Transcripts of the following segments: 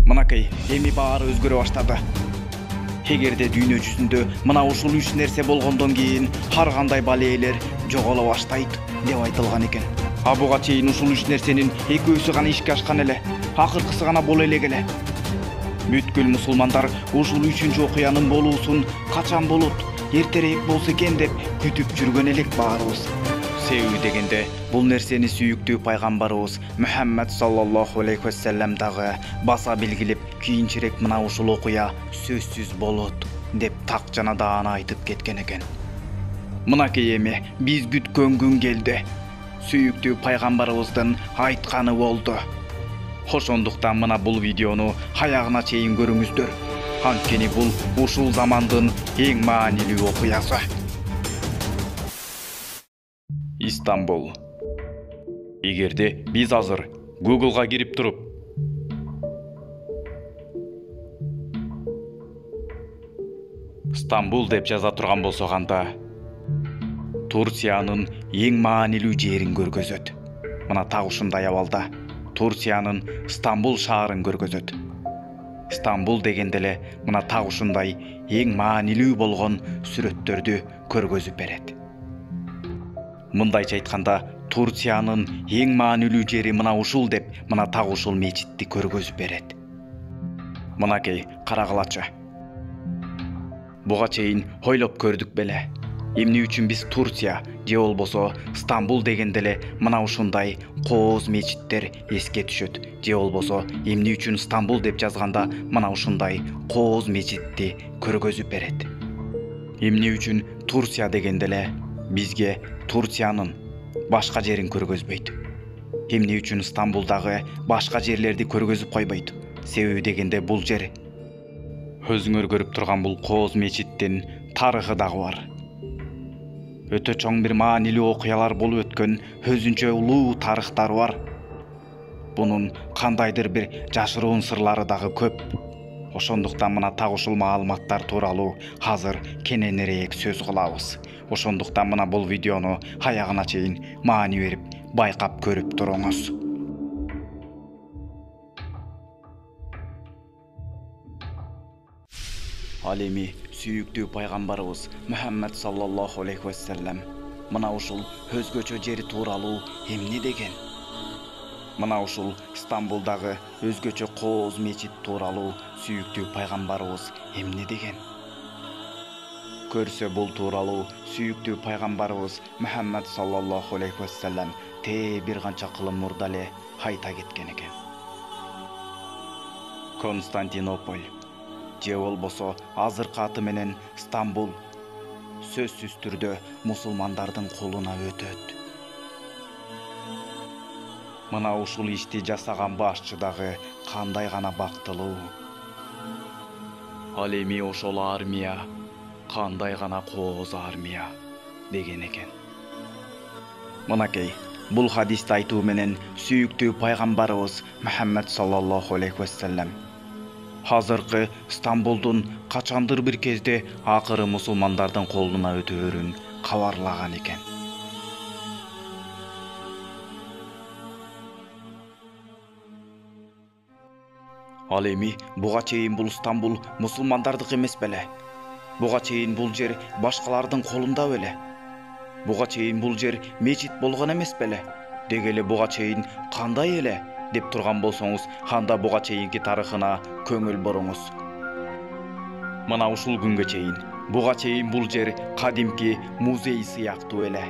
Мынакей, эми баары өзгөрө баштады. Эгерде дүйнө жүзүндө мына ушул 3 нерсе болгондон кийин ар кандай балээлер жоголо баштайт деп айтылган экен. А буга чейин ушул 3 нерсенин экөөсү гана ишке ашкан эле, акыркысы гана боло элек эле. Бүткүл мусулмандар ушул 3-чү окуянын болуусун качан болот, эртерээк болсо экен деп күтүп жүргөн элек баарыбыз. Себеби дегенде бул нерсени сүйүктүү пайгамбарыбыз Мухаммад саллаллаху алейхи ва саллям дагы баса белгилеп, кийинчерээк мына ушул окуя сөзсүз болот деп так жана даана айтып кеткен экен. Мынакей эми биз күткөн күн келди. Сүйүктүү пайгамбарыбыздын айтканы болду. Ошондуктан мына бул видеону аягына чейин көрүңүздөр. Анткени бул ушул замандын эң маанилүү окуясы. Истанбул. Эгерде биз азыр Google'га кирип туруп Стамбул деп жаза турган болсок, анда Турциянын эң маанилүү жерин көргөзөт. Мына так ушундай абалда Турциянын Стамбул шаарын көргөзөт. Стамбул дегенде эле мына так ушундай эң маанилүү болгон сүрөттөрдү көргөзүп берет. Мындайча айтканда, Турциянын эң маанилүү жери мына ушул деп, мына так ушул мечитти көргөзүп берет. Мынакей, карагылачы. Буга чейин ойлоп көрдүк беле? Эмне үчүн биз Турция же болбосо Стамбул дегенде эле мына ушундай кооз мечиттер эске түшөт, же болбосо эмне үчүн Стамбул деп жазганда мына ушундай кооз мечитти көргөзүп берет. Эмне үчүн Турция дегенде эле бизге Турциянын башка жерин көргөзбөйт? Эмне үчүн Стамбулдагы башка жерлерди көргөзүп койбойт? Себеби дегенде бул жер өзүңөр көрүп турган бул кооз мечиттин тарыхы дагы бар. Өтө чоң бир маанилүү окуялар болуп өткөн өзүнчө улуу тарыхтары бар. Бунун кандайдыр бир жашыруун сырлары дагы көп. Ошондуктан мына так ушул маалыматтар тууралуу азыр кененирээк сөз кылабыз. Ошондуктан мына бул видеону аягына чейин маани берип, байкап көрүп туруңуз. Ал эми сүйүктүү пайгамбарыбыз Мухаммад саллаллаху алейхи ва саллям мына ушул өзгөчө жери тууралуу эмне деген? Мына ушул Стамбулдагы өзгөчө кооз мечит тууралуу сүйүктүү пайгамбарыбыз эмне деген? Көрсө бул тууралуу сүйүктүү пайгамбарыбыз Мухаммад саллаллаху алейхи ва саллям бир канча кылым мурда эле айта кеткен экен. Константинополь же болбосо азыркы аты менен Стамбул сөзсүз түрдө мусулмандардын колуна өтөт. Мына ушул ишти жасаган башчы дагы кандай гана бактылуу. Ал эми ошол армия кандай гана кооз армия деген экен. Мынакей, бул хадисти айтуу менен сүйүктүү пайгамбарыбыз Мухаммад саллаллаху алейхи ва саллям азыркы Стамбулдун качандыр бир кезде акыры мусулмандардын колуна өтөөрүн кабарлаган экен. Ал эми буга чейин бул Стамбул мусулмандардык эмес беле? Буга чейин бул жер башкалардын колунда беле? Буга чейин бул жер мечит болгон эмес беле? Деги эле буга чейин кандай эле деп турган болсоңуз, анда буга чейинки тарыхына көңүл буруңуз. Мына ушул күнгө чейин буга чейин бул жер кадимки музей сыяктуу эле.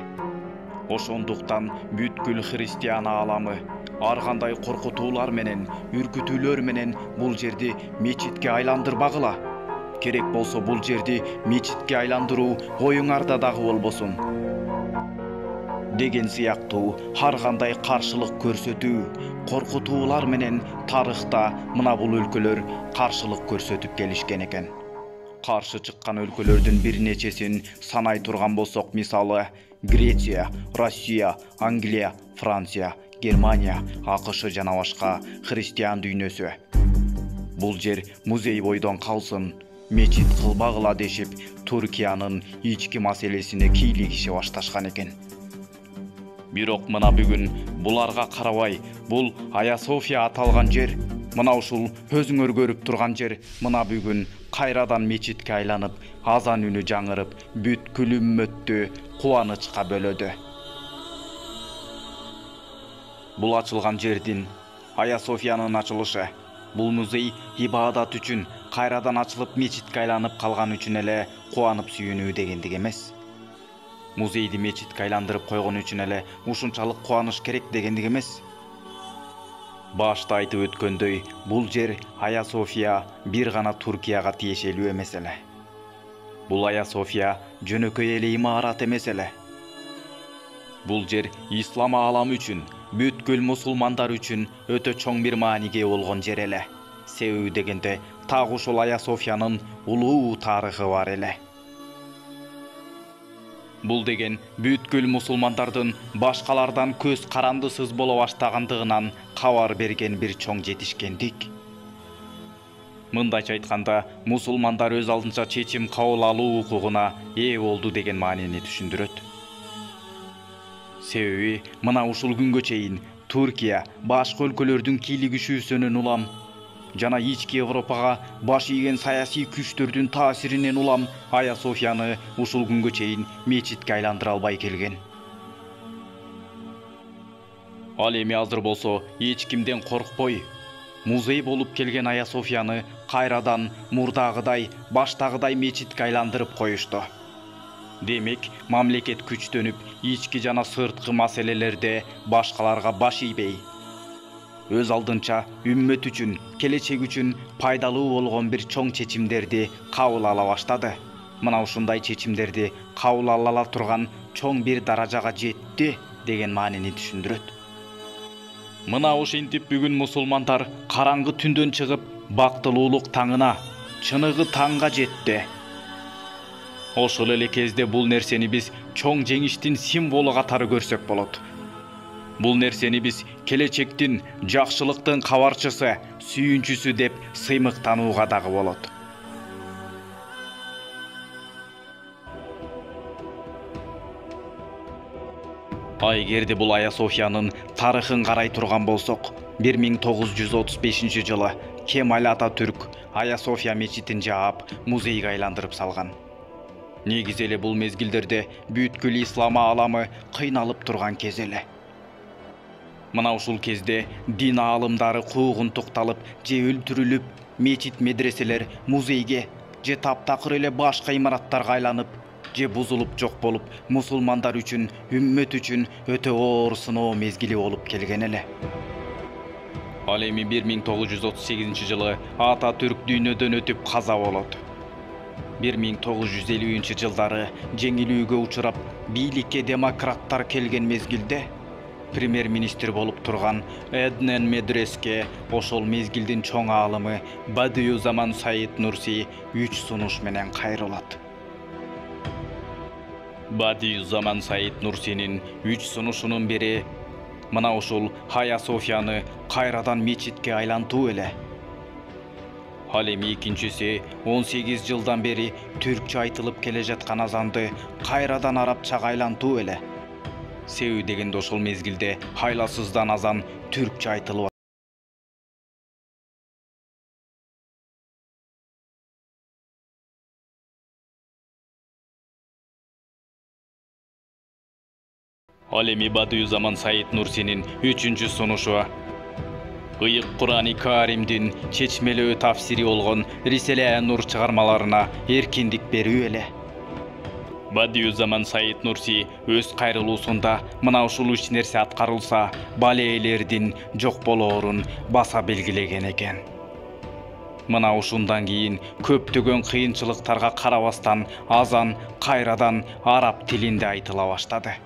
Ошондуктан бүткүл христиан ааламы ар кандай коркутуулар менен, үркүтүүлөр менен бул жерди мечитке айландырбагыла. Керек болсо бул жерди мечитке айландыруу оюңарда дагы болбосун деген сыяктуу ар кандай каршылык көрсөтүү, коркутуулар менен тарыхта мына бул өлкөлөр каршылык көрсөтүп келишкен экен. Каршы чыккан өлкөлөрдүн бир нечесин санай турган болсок, мисалы Греция, Россия, Англия, Франция, Германия, АКШ жана башка христиан дүйнөсү. Бул жер музей бойдон калсын, мечит кылбагыла дешип, Туркиянын ички маселесине кийлигише башташкан экен. Бирок мына бүгүн буларга карабай, бул Ая София аталган жер Мына ушул өзүңөр көрүп турган жер мына бүгүн кайрадан мечитке айланып, азан үнү жаңырып, бүткүл үммөттү кубанычка бөлөдү. Бул ачылган жердин Ая Софиянын ачылышы, бул музей ибадат үчүн кайрадан ачылып мечитке айланып калган үчүн эле кубанып сүйүнүү дегендик эмес. Музейди мечитке айландырып койгон үчүн эле ушунчалык кубаныш керек дегендик эмес. Башта айтып өткөндөй, бул жер Ая София бир гана Туркияга тиешелүү эмес эле. Бул Ая София жөнөкөй эле имарат эмес эле. Бул жер ислам ааламы үчүн, бүткүл мусулмандар үчүн өтө чоң бир мааниге болгон жер эле. Себеби дегенде так ушул Ая Софиянын улуу тарыхы бар эле. Бул деген бүткүл мусулмандардын башкалардан көз карандысыз боло баштагандыгынан кабар берген бир чоң жетишкендик. Мындайча айтканда, мусулмандар өз алдынча чечим кабыл алуу укугуна ээ болду деген маанини түшүндүрөт. Себеби мына ушул күнгө чейин Туркия башка өлкөлөрдүн кийлигишүүсүнөн улам жана ички Европага баш ийген саясий күчтөрдүн таасиринен улам Ая Софияны ушул күнгө чейин мечитке айландыра албай келген. Ал эми азыр болсо эч кимден коркпой, музей болуп келген Ая Софияны кайрадан мурдагыдай, баштагыдай мечитке айландырып коюшту. Демек, мамлекет күчтөнүп, ички жана сырткы маселелерде башкаларга баш ийбей, өз алдынча үммөт үчүн, келечек үчүн пайдалуу болгон бир чоң чечимдерди кабыл ала баштады. Мына ушундай чечимдерди кабыл ала турган чоң бир даражага жетти деген маанини түшүндүрөт. Мына ушинтип бүгүн мусулмандар караңгы түндөн чыгып, бактылуулук таңына, чыныгы таңга жетти. Ошол эле кезде бул нерсени биз чоң жеңиштин символу катары көрсөк болот. Бул нерсени биз келечектин, жакшылыктын кабарчысы, сүйүнчүсү деп сыймыктанууга дагы болот. Эгерде бул Ая Софиянын тарыхын карай турган болсок, 1935 жылы Кемаль Ататүрк Ая София мечитин жаап, музейге айландырып салган. Негизи эле бул мезгилдерде бүткүл ислам ааламы кыйналып турган кез эле. Мына ушул кезде дин аалымдары куугунтукталып, же өлтүрүлүп, мечит медреселер музейге, же таптакыр эле башка имараттарга айланып, же бузулуп жок болуп, мусулмандар үчүн, үммөт үчүн өтө оор сыноо мезгили болуп келген эле. Ал эми 1938 жылы Ататүрк дүйнөдөн өтүп каза болот. 1950 жылдары жеңилүүгө учурап, бийликке демократтар келген мезгилде премьер-министр болуп турган Эднен Медреске ошол мезгилдин чоң аалымы Бадиюзаман Саид Нурси 3 сунуш менен кайрылат. Бадиюзаман Саид Нурсинин 3 сунушунун бири мына ушул Ая Софияны кайрадан мечитке айлантуу эле. Ал эми экинчиси 18 жылдан бери түркчө айтылып келе жаткан азанды кайрадан арабчага айлантуу эле. Себеби дегенде ошол мезгилде айласыздан азан түркчө айтылып. Ал эми Бадиюзаман Саид Нурсинин 3-чү сунушу Ыйык Кур'ан-ы Каримдин чечмелөө тафсири болгон Риселе Нур чыгармаларына эркиндик берүү эле. Бадиюзаман Саид Нурси өз кайрылуусунда мына ушул 3 нерсе аткарылса, балээлердин жок болоорун баса белгилеген экен. Мына ушундан кийин көптөгөн кыйынчылыктарга карабастан азан кайрадан араб тилинде айтыла баштады.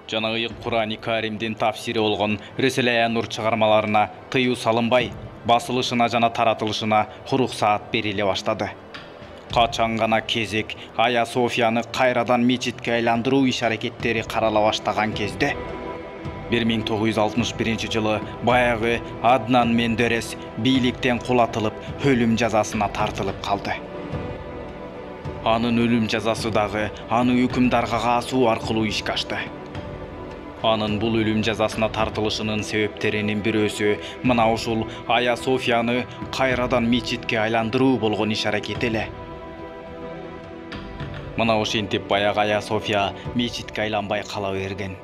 Жана Ыйык Кур'ан-ы Каримдин тафсири болгон Риселе Нур чыгармаларына тыюу салынбай, басылышына жана таратылышына уруксаат бериле баштады. Качан гана кезек Ая Софияны кайрадан мечитке айландыруу иш-аракеттери карала баштаган кезде 1961 жылы баягы Аднан Мендерес бийликтен кулатылып, өлүм жазасына тартылып калды. Анын өлүм жазасы дагы аны өкүмдарга каасуу аркылуу ишке ашты. Анын бул өлүм жазасына тартылышынын себептеринин бирөөсү мына ушул Ая Софияны кайрадан мечитке айландыруу болгон иш-аракет эле. Мына ошентип баягы Ая София мечитке айланбай кала берген.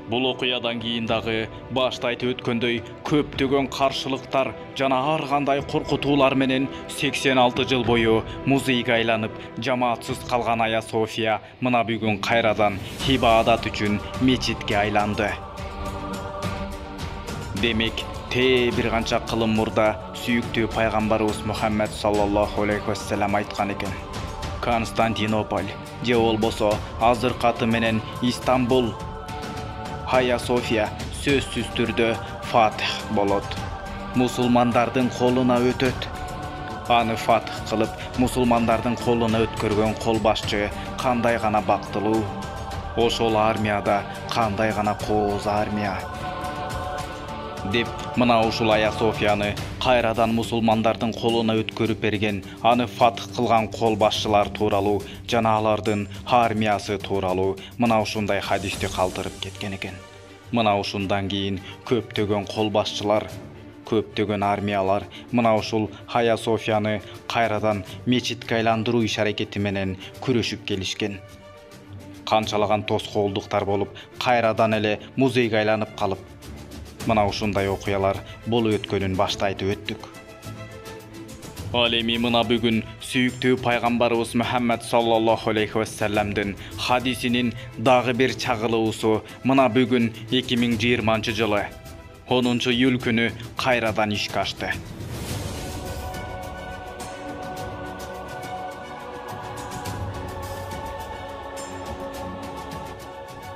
Бул окуядан кийин дагы башта айтып өткөндөй көптөгөн каршылыктар жана ар кандай коркутуулар менен 86 жыл бою музейге айланып, жамаатсыз калган Ая София мына бүгүн кайрадан ибадат үчүн мечитке айланды. Демек, бир канча кылым мурда сүйүктүү пайгамбарыбыз Мухаммед саллаллаху алейхи вассалам айткан экен. Константинополь же болбосо азыркы аты менен Истанбул, Ая София сөзсүз түрдө фатих болот. Мусулмандардын колуна өтөт. Аны фатих кылып, мусулмандардын колуна өткөргөн кол башчы кандай гана бактылуу. Ошол армияда кандай гана кооз армия. Деп, мына ушул Ая Софияны кайрадан мусулмандардын колуна өткөрүп берген, аны фатих кылган кол башчылар тууралуу жана алардын армиясы тууралуу мына ушундай хадисти калтырып кеткен экен. Мына ушундан кийин көптөгөн кол башчылар, көптөгөн армиялар мына ушул Ая Софияны кайрадан мечитке айландыруу иш-аракети менен күрөшүп келишкен. Канчалаган тоскоолдуктар болуп, кайрадан эле музейге айланып калып, мына ушундай окуялар болуп өткөнүн башта айтып өттүк. Ал эми мына бүгүн сүйүктүү пайгамбарыбыз Мухаммед саллаллаху алейхи вассаламдын хадисинин дагы бир чагылуусу мына бүгүн 2020 жылы 10-июль күнү кайрадан ишке ашты.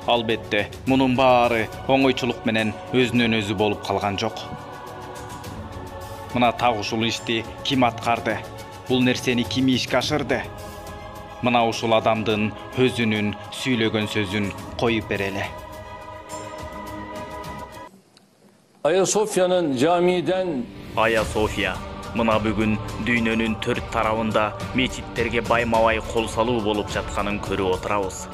Албетте, мунун баары оңойчулук менен өзүнөн өзү болуп калган жок. Мына так ушул ишти ким аткарды? Бул нерсени ким ишке ашырды? Мына ушул адамдын өзүнүн сүйлөгөн сөзүн коюп берели. Aya Sofya'nın camiden Ая София мына бүгүн дүйнөнүн 4 тарабында мечиттерге байма-бай кол салуу болуп жатканын көрүп отурабыз.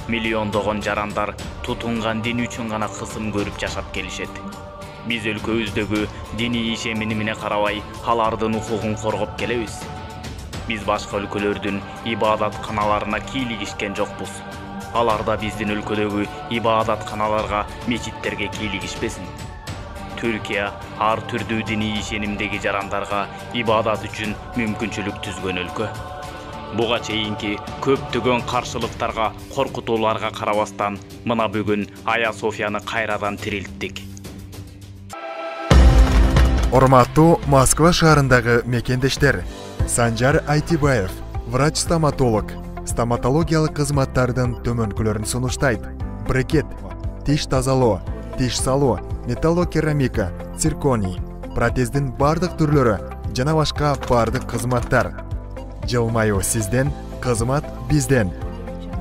Миллиондогон жарандар тутунган дин үчүн гана кысым көрүп жашап келишет. Биз өлкөбүздөгү диний ишенимине карабай алардын укугун коргоп келебиз. Биз башка өлкөлөрдүн ибадат каналарына кийлигишкен жокпуз. Алар да биздин өлкөдөгү ибадат каналарга, мечиттерге кийлигишпесин. Түркия ар түрдүү диний ишенимдеги жарандарга ибадат үчүн мүмкүнчүлүк түзгөн өлкө. Буга чейинки көптөгөн каршылыктарга, коркутууларга карабастан, мына бүгүн Ая Софияны кайрадан тирилттик. Урматтуу Москва шаарындагы мекендештер, Санжар Айтибаев, врач-стоматолог, стоматологиялык кызматтардын төмөнкүлөрүн сунуштайт. Брекет, тиш тазалоо, тиш салуу, металлокерамика, цирконий, протездин бардык түрлөрү жана башка бардык кызматтар. Жылмайуу сизден, кызмат бизден.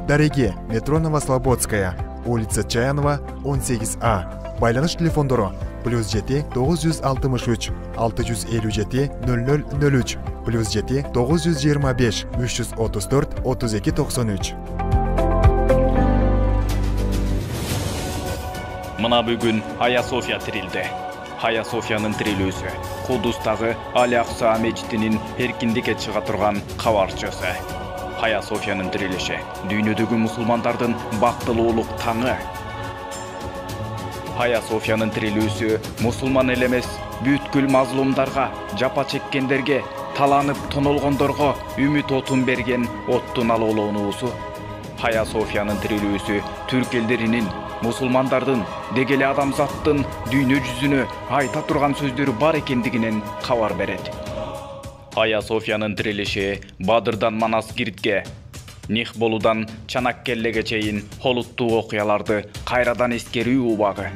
Дареги, метро Новослободская, улица Чаянова, 18А. Байланыш телефондору +7 963 657 0003 +7 925 334 3293. Мына бүгүн Ая София тирилди. Ая Софиянын тирилүүсү Кудустагы Ал-Акса мечитинин эркиндикке чыга турган кабарчысы. Ая Софиянын тирилиши дүйнөдөгү мусулмандардын бактылуулук таңы. Ая Софиянын тирилүүсү мусулман эле эмес, бүткүл мазлумдарга, жапа чеккендерге, таланып тонолгондорго үмүт отун берген оттун алоолонуусу. Ая Софиянын тирилүүсү түрк элдеринин, мусулмандардын, деги эле адамзаттын дүйнө жүзүнө айта турган сөздөрү бар экендигинен кабар берет. Ая Софиянын тирилиши Бадырдан Манаскиртке, Нихболудан Чанаккеллеге чейин олуттуу окуяларды кайрадан эскерүү убагы.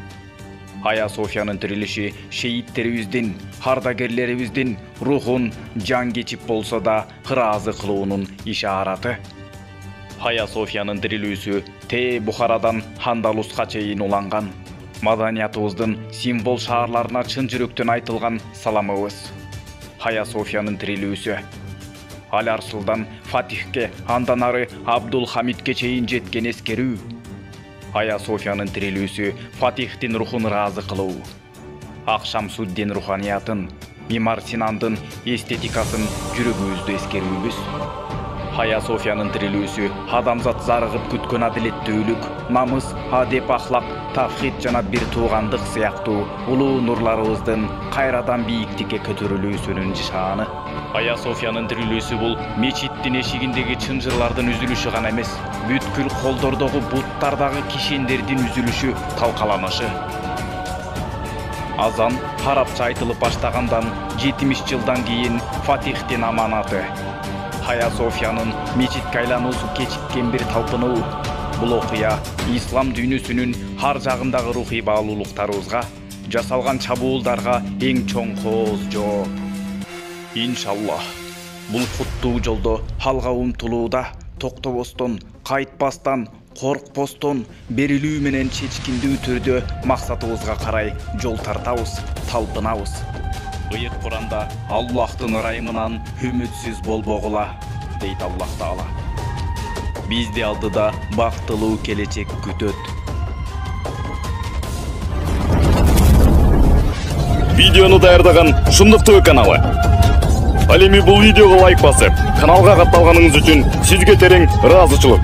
Ая Софиянын тирилиши шеиттерибиздин, ардагерлерибиздин рухун жан кечип болсо да ыраазы кылуунун ишараты. Ая Софиянын тирилүүсү Бухарадан Андалуска чейин уланган. Маданиятыбыздын символ шаарларына чын жүрөктөн айтылган саламыбыз. Ая Софиянын тирилүүсү Ал-Арсылдан Фатихке, андан ары Абдул Хамидке чейин жеткен эскерүү. Ая Софиянын тирилүүсү Фатихтин рухун ыраазы кылуу, Акшамсуддин руханиятын, Мимар Синандын эстетикасын жүрөгүбүздө эскерүүбүз. Ая Софиянын тирилүүсү адамзат зарыгып күткөн адилеттүүлүк, намыс, адеп, ахлак, тавхид жана бир туугандык сыяктуу улуу нурларыбыздын кайрадан бийиктикке көтөрүлүүсүнүн нишаны. Ая Софиянын тирилүүсү бул мечиттин эшигиндеги чынжырлардын үзүлүшү гана эмес, бүткүл колдордогу буттардагы кишендердин үзүлүшү, талкаланышы. Азан арабча айтылып баштагандан 70 жылдан кийин Фатихтин аманаты. Ая Софиянын мечитке айлануусу кечиккен бир талпынуу. Бул окуя ислам дүйнөсүнүн ар жагындагы рухий баалуулуктарыбызга, жасалган чабуулдарга эң чоң кооз жооп. Иншаллах, бул куттуу жолдо алга умтулууда токтобостон, кайтпастан, коркпостон, берилүү менен чечкиндүү түрдө максатыбызга карай жол тартабыз, талпынабыз. Ыйык Куранда Аллахтын ырайымынан үмүтсүз болбогула, дейт Аллах Таала. Бизди алдыда бактылуу келечек күтөт. Видеону даярдаган Шындык ТВ каналы. Ал эми бул видеого лайк басып, каналга катталганыңыз үчүн сизге терең ыраазычылык.